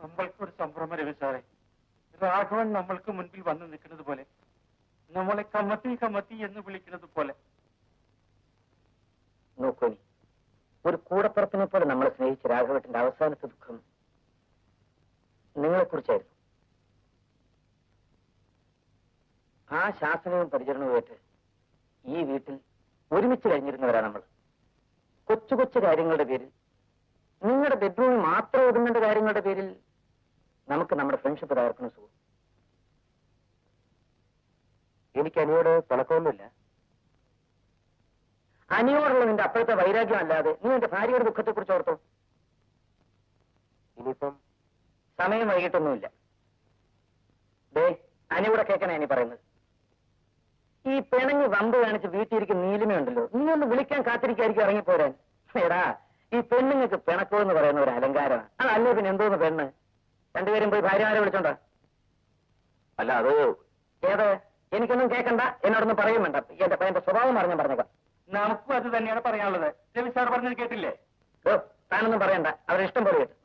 നമ്മൾക്കൊരു സംഭ്രമ രവി സാറേ. രാഘവൻ നമ്മൾക്ക് മുൻപിൽ വന്നു നിൽക്കുന്നത് പോലെ, നമ്മളെ കമ്മത്തി കമ്മത്തി എന്ന് വിളിക്കുന്നത് പോലെ. നോക്കോനി, ഒരു കൂടപ്പുറത്തിനെ പോലെ നമ്മളെ സ്നേഹിച്ച രാഘവന്റെ അവസാനത്തെ ദുഃഖം നിങ്ങളെക്കുറിച്ചായിരുന്നു. ആ ശാസനവും പരിചരണവുമായിട്ട് ഈ വീട്ടിൽ ഒരുമിച്ച് കഴിഞ്ഞിരുന്നവരാണ് നമ്മൾ. കൊച്ചു കൊച്ചു കാര്യങ്ങളുടെ പേരിൽ, നിങ്ങളുടെ ബെഡ്റൂമിൽ മാത്രം ഒതുങ്ങേണ്ട കാര്യങ്ങളുടെ പേരിൽ നമുക്ക് നമ്മുടെ ഫ്രണ്ട്ഷിപ്പ് തകർക്കുന്ന സുഖം. എനിക്ക് അനിയോട് പിണക്കമൊന്നുമില്ല. അനിയോടുള്ള നിന്റെ അപ്പോഴത്തെ വൈരാഗ്യം അല്ലാതെ നീ എന്റെ ഭാര്യയുടെ ദുഃഖത്തെക്കുറിച്ച് ഓർത്തോ? ഇനിയിപ്പം സമയം വൈകിട്ടൊന്നുമില്ല. ദേ, അനിയൂടെ കേൾക്കണേ ഇനി പറയുന്നത്. ഈ പിണങ്ങി വമ്പ് കാണിച്ച് വീട്ടിലിരിക്കുന്ന നീലിമയുണ്ടല്ലോ, നീ ഒന്ന് വിളിക്കാൻ കാത്തിരിക്കായിരിക്കും ഇറങ്ങിപ്പോരാൻ. എടാ, ഈ പെണ്ണുങ്ങൾക്ക് പിണക്കമെന്ന് പറയുന്ന ഒരു അലങ്കാരമാണ്. അതല്ലേ പിന്നെ എന്തോന്ന് പെണ്ണ്? രണ്ടുപേരും പോയി ഭാര്യമാരെ വിളിച്ചോണ്ടോ? അല്ല, അത് ഏത്? എനിക്കൊന്നും കേൾക്കണ്ട, എന്നോടൊന്നും പറയും വേണ്ട. എന്റെ സ്വഭാവം അറിഞ്ഞാൽ പറഞ്ഞേക്കാം. നമുക്കും അത് തന്നെയാണ് പറയാനുള്ളത്. രവി സാർ പറഞ്ഞത് കേട്ടില്ലേ? താനൊന്നും പറയണ്ട, അവരിഷ്ടം പോലെ കേട്ടു.